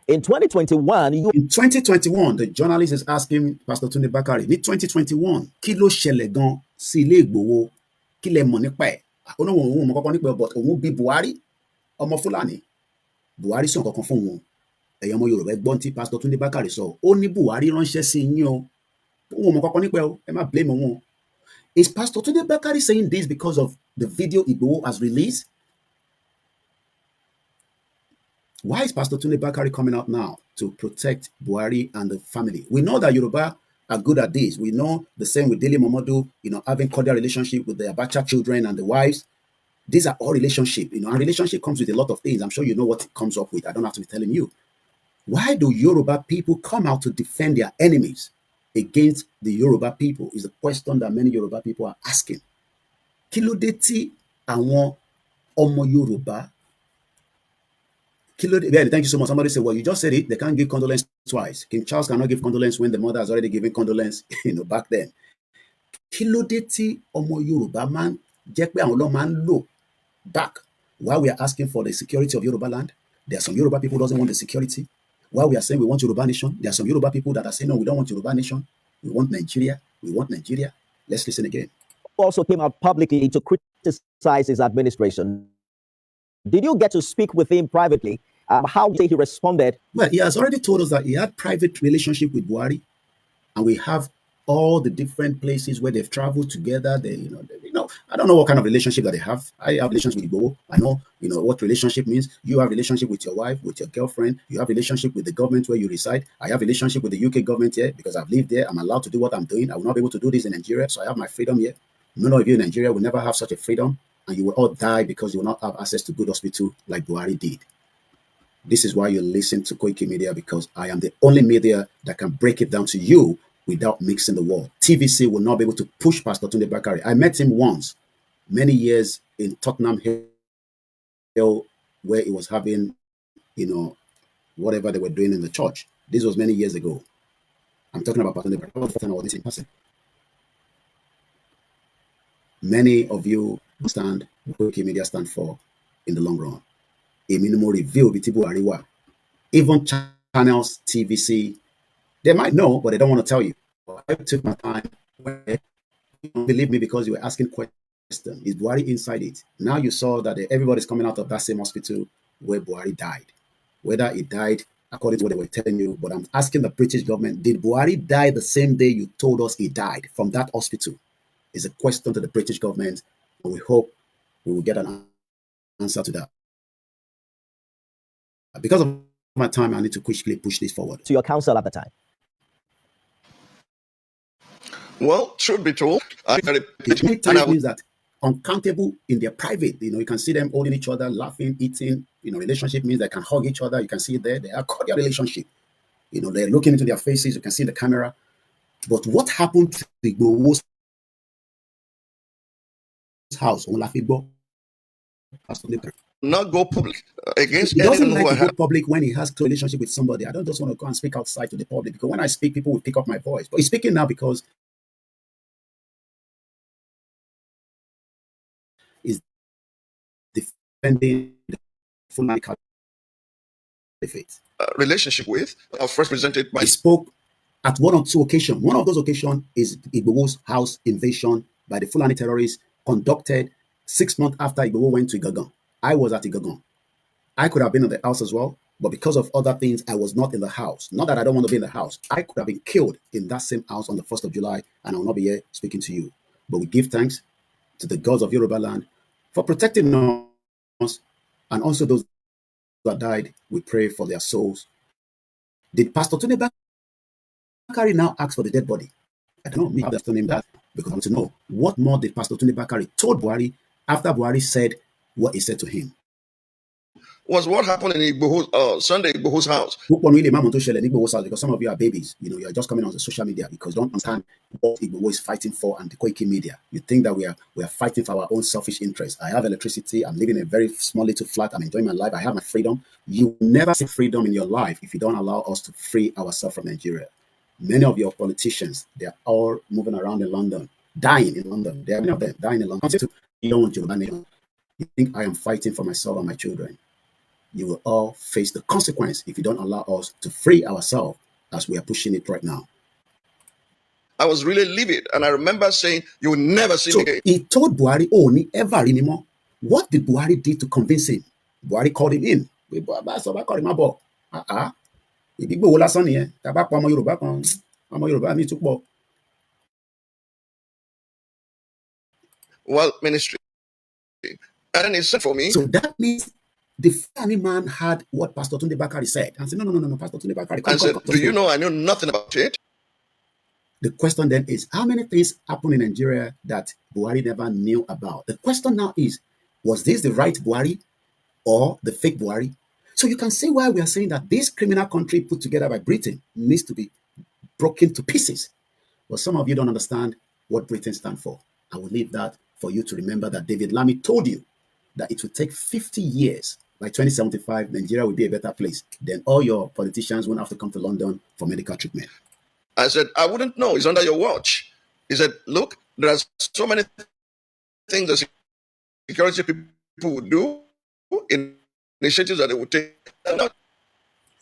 In 2021, in 2021, the journalist is asking Pastor Tunde Bakare, in 2021, kí ló ṣẹlẹ̀ gan sí Ile Igboho, kí lẹ mọ̀ nípa ẹ̀? Ó náà òun mọ̀ kọ́kọ́ nípa ẹ̀, but òun bí Buhari, ọmọ Fúlàní. Buhari sọ kankan fún wọn. Ẹ̀yin ọmọ Yorùbá gbọ́n tí Pastor Tunde Bakare sọ. Ó ní Buhari ránṣẹ́ sí yín o. Òun mọ̀ kọ́kọ́ nípa ẹ̀ o. Ẹ má blame wọn. Is Pastor Tunde Bakare saying this because of the video Igboho has released? Why is Pastor Tunde Bakare coming out now to protect Buhari and the family? We know that Yoruba are good at this. We know the same with Dele Momodu, having cordial relationship with the Abacha children and the wives. These are all relationship, and relationship comes with a lot of things. I'm sure you know what it comes up with. I don't have to be telling you. Why do Yoruba people come out to defend their enemies against the Yoruba people? Is the question that many Yoruba people are asking. Kí ló dé tí àwọn ọmọ Yoruba? Thank you so much. Somebody said, well, you just said it. They can't give condolence twice. King Charles cannot give condolence when the mother has already given condolence, back then. Kí ló dé tí ọmọ Yorùbá máa ń jẹ́ pé àwọn ló máa ń lò back while we are asking for the security of Yoruba land? There are some Yoruba people who doesn't want the security. While we are saying we want Yoruba nation, there are some Yoruba people that are saying, no, we don't want Yoruba nation. We want Nigeria. We want Nigeria. Let's listen again. Also came out publicly to criticize his administration. Did you get to speak with him privately? How did he responded? Well, he has already told us that he had private relationship with Buhari, and we have all the different places where they've traveled together. I don't know what kind of relationship that they have. I have relationship with Igboho. I know, what relationship means. You have relationship with your wife, with your girlfriend. You have relationship with the government where you reside. I have relationship with the UK government here because I've lived there. I'm allowed to do what I'm doing. I will not be able to do this in Nigeria, so I have my freedom here. None of you in Nigeria will never have such a freedom. and you will all die because you will not have access to good hospital like Buhari did. This is why you listen to Koiki Media, because I am the only media that can break it down to you without mixing the word. TVC will not be able to push Pastor Tunde Bakare. I met him once, many years in Tottenham Hill, where he was having, whatever they were doing in the church. This was many years ago. I'm talking about Pastor Tunde Bakare. I was meeting in person. Many of you understand what Koiki Media stand for in the long run. A minimal review Bitibu Ariwa. Even channels, TVC, they might know, but they don't want to tell you. I took my time. You don't believe me because you were asking questions. Is Buhari inside it? Now you saw that everybody's coming out of that same hospital where Buhari died. Whether he died according to what they were telling you, but I'm asking the British government, did Buhari die the same day you told us he died from that hospital? It's a question to the British government, and we hope we will get an answer to that. Because of my time, I need to quickly push this forward. To your counsel at the time. Well, truth be told, many times means that uncountable in their private, you can see them holding each other, laughing, eating, relationship means they can hug each other. You can see it there. They are cordial relationship. They're looking into their faces. You can see the camera. But what happened to the Igboho's house? Not go public against he doesn't anyone like who to go public when he has a relationship with somebody. I don't just want to go and speak outside to the public, because when I speak, people will pick up my voice. But he's speaking now because he's defending the Fulani Caliphate. relationship with, first presented by. He spoke at one or two occasions. One of those occasions is Igboho's house invasion by the Fulani terrorists, conducted 6 months after Igboho went to Igagan. I was at Igagan. I could have been in the house as well, but because of other things, I was not in the house. Not that I don't want to be in the house. I could have been killed in that same house on the 1st of July, and I will not be here speaking to you. But we give thanks to the gods of Yoruba land for protecting us, and also those that died. We pray for their souls. Did Pastor Tunde Bakare now ask for the dead body? I don't know. Me, I've told him that because I want to know what more did Pastor Tunde Bakare told Buhari after Buhari said what he said to him. Was what happened in Sunday Igboho's house. Because some of you are babies, you are just coming on the social media because you don't understand what Igboho is fighting for and the Koiki media. You think that we are fighting for our own selfish interests. I have electricity. I'm living in a very small little flat. I'm enjoying my life. I have my freedom. You never see freedom in your life if you don't allow us to free ourselves from Nigeria. Many of your politicians, they are all moving around in London, dying in London. There are many of them dying in London. You don't want Yoruba nation. You think I am fighting for myself and my children. You will all face the consequence if you don't allow us to free ourselves as we are pushing it right now. I was really livid, and I remember saying, "You will never see me again." He told Buhari, "Oh, ni ever anymore." What did Buhari do to convince him? Buhari called him in. Well, ministry. And then he said for me. So that means the funny man had what Pastor Tunde Bakare said. And said, no, Pastor Tunde Bakare. And said, do you know I know nothing about it? The question then is, how many things happen in Nigeria that Buhari never knew about? The question now is, was this the right Buhari or the fake Buhari? So you can see why we are saying that this criminal country put together by Britain needs to be broken to pieces. But some of you don't understand what Britain stands for. I will leave that for you to remember that David Lammy told you that it will take 50 years. By 2075, Nigeria will be a better place. Then all your politicians won't have to come to London for medical treatment. I said, I wouldn't know. It's under your watch. He said, look, there are so many things that security people would do, initiatives that they would take.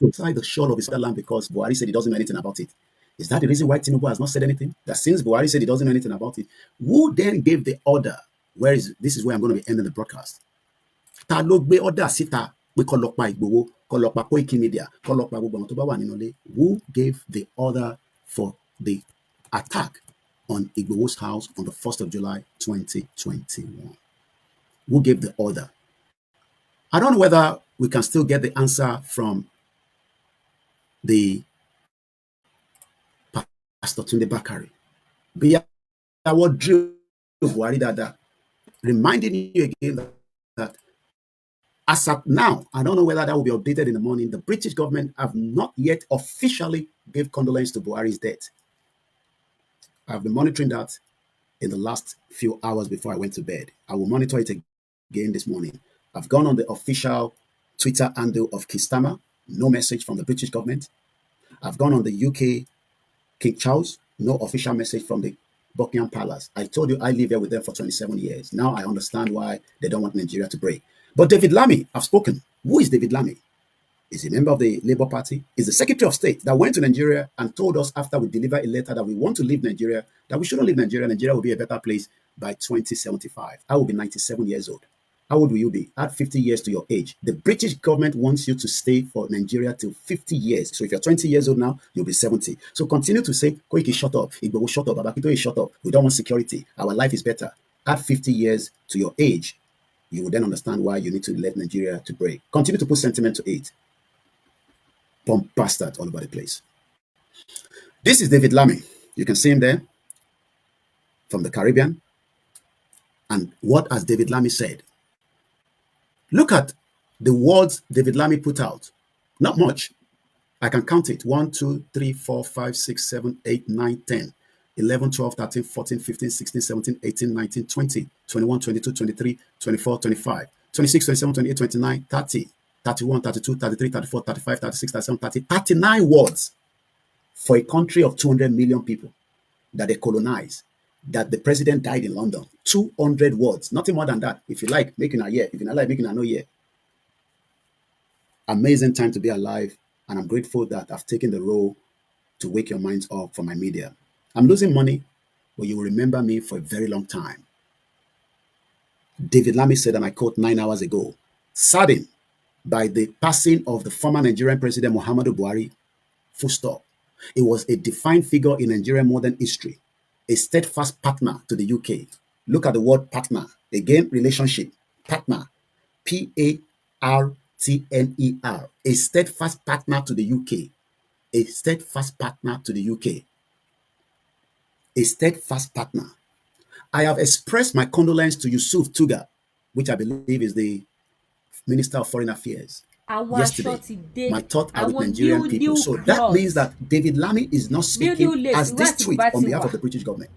Inside the shore of his land because Buhari said he doesn't know anything about it. Is that the reason why Tinubu has not said anything? That since Buhari said he doesn't know anything about it, who then gave the order? This is where I'm going to be ending the broadcast. Who gave the order for the attack on Igboho's house on the 1st of July 2021? Who gave the order? I don't know whether we can still get the answer from the Pastor Tunde Bakare. What drew Buhari Dada reminding you again that as of now, I don't know whether that will be updated in the morning. The British government have not yet officially gave condolence to Buhari's death. I've been monitoring that in the last few hours before I went to bed. I will monitor it again this morning. I've gone on the official Twitter handle of Kistama, no message from the British government. I've gone on the UK King Charles, no official message from the Buckingham Palace. I told you I lived there with them for 27 years. Now I understand why they don't want Nigeria to break. But David Lammy, I've spoken. Who is David Lammy? Is a member of the Labour Party. Is the Secretary of State that went to Nigeria and told us after we delivered a letter that we want to leave Nigeria, that we shouldn't leave Nigeria. Nigeria will be a better place by 2075. I will be 97 years old. How old will you be? Add 50 years to your age. The British government wants you to stay for Nigeria till 50 years. So if you're 20 years old now, you'll be 70. So continue to say, Koiki, shut up. Igboho, shut up. Babakito, shut up. We don't want security. Our life is better. Add 50 years to your age. You will then understand why you need to let Nigeria to break. Continue to put sentiment to it. Pump bastard all over the place. This is David Lammy. You can see him there from the Caribbean. And what has David Lammy said? Look at the words David Lammy put out. Not much. I can count it. 1, 2, 3, 4, 5, 6, 7, 8, 9, 10, 11, 12, 13, 14, 15, 16, 17, 18, 19, 20, 21, 22, 23, 24, 25, 26, 27, 28, 29, 30, 31, 32, 33, 34, 35, 36, 37, 30, 39 words for a country of 200 million people that they colonized, that the president died in London. 200 words, nothing more than that. If you like, making a year. If you not like, making a no year. Amazing time to be alive. And I'm grateful that I've taken the role to wake your minds up for my media. I'm losing money, but you will remember me for a very long time. David Lammy said, and I quote 9 hours ago, saddened by the passing of the former Nigerian president Muhammadu Buhari, full stop. It was a defined figure in Nigerian modern history, a steadfast partner to the UK. Look at the word partner. Again, relationship, partner, P-A-R-T-N-E-R, a steadfast partner to the UK, a steadfast partner to the UK, a steadfast partner. I have expressed my condolence to Yusuf Tuga, which I believe is the Minister of Foreign Affairs, yesterday. My thoughts are with Nigerian people. So that means that David Lammy is not speaking as this tweet on behalf of the British government.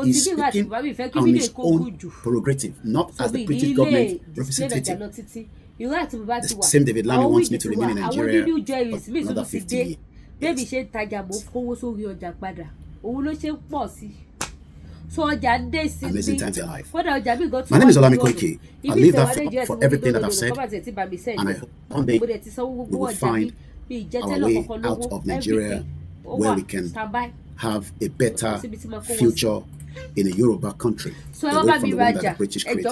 He's speaking on his own prerogative, not as the British government representative. The same David Lammy wants me to remain in Nigeria for another 50 years. Amazing times in life. My name is Olami Koiki. I leave that for everything that I've said, and I one day we will find our way out of Nigeria where we can have a better future in a Yoruba country, away from the one that the British created.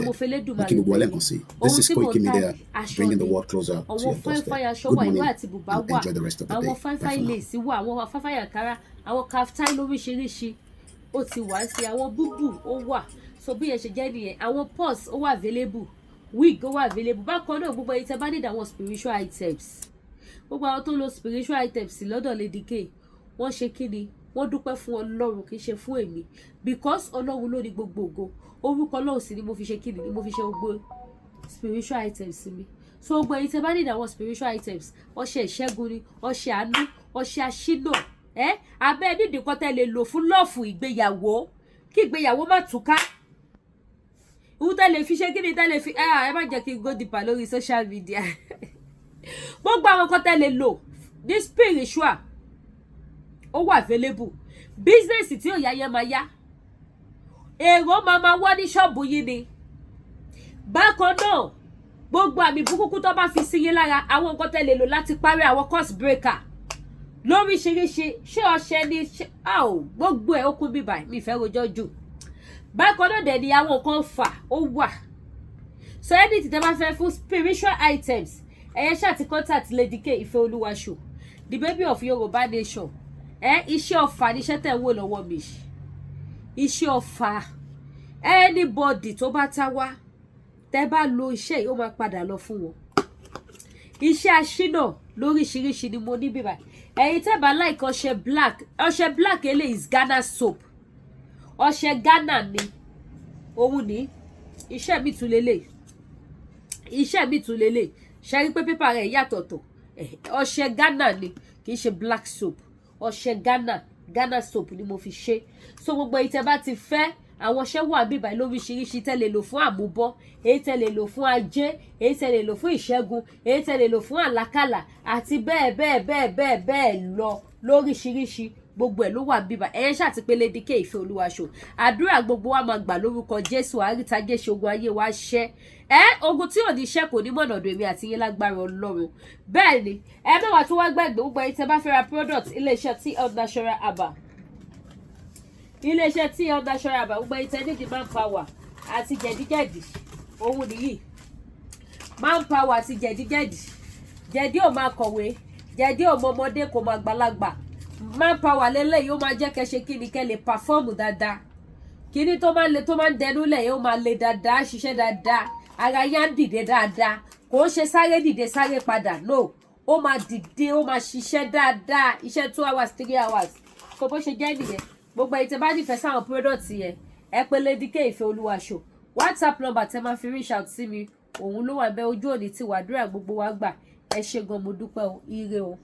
This is Koiki Media, bringing the world closer to your doorstep. Good morning, and enjoy the rest of the day. Ó ti wá sí àwọn búbù ó wà so bí ẹ ṣe jẹ́ nìyẹn àwọn purse ó wà available wig ó wà available bákan náà gbogbo ẹ̀yin tẹ́ bá need àwọn spiritual items gbogbo àwọn tó lo spiritual items lọ́dọ̀ Lady K wọ́n ṣe kíni wọ́n dúpẹ́ fún Ọlọ́run kì í ṣe fún èmi because Ọlọ́run ló ní gbogbo ògo orúkọ Ọlọ́run sì ni mo fi ṣe kíni ni mo fi ṣe gbogbo spiritual items mi so gbogbo ẹ̀yin tẹ́ bá need àwọn spiritual items ọṣẹ ìṣẹ́gun ni ọṣẹ àánú ọṣẹ àṣínà abẹ́ nídìí kan tẹ́ lè lò fún lọ́ọ̀fù ìgbéyàwó kí ìgbéyàwó má túká ìwú tẹ́ lè fi ṣe kí ni tẹ́ lè fi ẹ má jẹ́ kí n go deeper lórí social media gbogbo àwọn kan tẹ́ lè lò ní spiritual ó wà available business tí ò yá yẹn máa yá èrò máa wọ́ ní ṣọ́ọ̀bù yìí ni bákan náà gbogbo àmì burúkú tó bá fi sí yín lára àwọn nǹkan tẹ́ lè lò láti parí àwọn course breaker lóríṣiríṣi ṣé ọṣẹ ni gbogbo ẹ̀ ó kún bíbà mi fẹ́ rojọ́ jù bákan náà dẹ̀ ni àwọn nǹkan fà ó wà so anything tẹ́ bá fẹ́ fún spiritual items ẹ̀yẹ ṣáàtì contact Lady K Ìfẹ́olúwaṣò the baby of Yorùbá nation iṣẹ́ ọ̀fà níṣẹ́ tẹ̀ ń wò lọ́wọ́ mi iṣẹ́ ọ̀fà anybody tó bá tá wá tẹ́ bá lo iṣẹ́ yìí ó máa padà lọ fún wọn iṣẹ́ aṣínà lóríṣiríṣi ni mo ní bíbà ẹ̀yin tẹ́ bá like ọṣẹ black eléyìí is Ghana soap ọṣẹ Ghana ni òun ni iṣẹ́ mi tún lélẹ̀ iṣẹ́ mi tún lélẹ̀ ṣe rí pé pépà rẹ̀ yàtọ̀tọ̀ ọṣẹ Ghana ni kì í ṣe black soap ọṣẹ Ghana soap ni mo fi ṣe so gbogbo ìtẹ́ bá ti fẹ́ àwọn ọṣẹ wà bíbá lóríṣiríṣi tẹ́ lè lò fún àmúbọ́ èyí tẹ́ lè lò fún ajé èyí tẹ́ lè lò fún ìṣẹ́gun èyí tẹ́ lè lò fún àlákàlà àti bẹ́ẹ̀ lọ lóríṣiríṣi gbogbo ẹ̀ ló wà bíbá ẹ̀yẹn ṣàtìpé Lady K Ìfẹ́ Olúwaṣọ àdúrà gbogbo wa máa gbà lórúkọ Jésù àrítajé ṣogun ayé wa ṣẹ́ ogun tí ò ní ṣẹ́ kò ní mọ̀nà ọ̀dọ̀ èmi àti yín lágbára Ọlọ́run bẹ́ẹ̀ ni mẹ́wàá tó wá gbẹ̀gbẹ̀ gbogbo ẹ̀yin tẹ́ bá fẹ́ ra product iléeṣẹ́ TL Natural Herbal iléeṣẹ́ TL Natural Herbal gbogbo ẹ̀yin tẹ́ nídìí manpower àti jẹ̀díjẹ̀dì òun nìyí manpower àti jẹ̀díjẹ̀dì jẹ̀dí ò máa kọ̀wé jẹ̀dí ò mọ ọmọdé kò máa gbàlagbà manpower lélẹ̀ yóò máa jẹ́ kẹ́ ṣe kíni kẹ́ lè perform dáadáa kíni tó máa ń dẹnu lẹ̀ yóò máa le dáadáa ṣiṣẹ́ dáadáa ara yá ń dìde dáadáa kò ń ṣe sáré dìde sáré padà no ó máa dìde ó máa ṣiṣẹ́ dáadáa iṣẹ́ 2 hours 3 hours kò bó ṣe jẹ́ nìyẹn gbogbo èyí tẹ́ bá nífẹ̀ẹ́ sáwọn product yẹn ẹ pè Lady K Ìfẹ́ Olúwaṣọ WhatsApp number tẹ́ máa fi reach out sí mi òun ló wà bẹ́ẹ̀ ojú òní ti wàdúrà gbogbo wa gbà ẹ ṣé gan mo dúpẹ́ o ire o.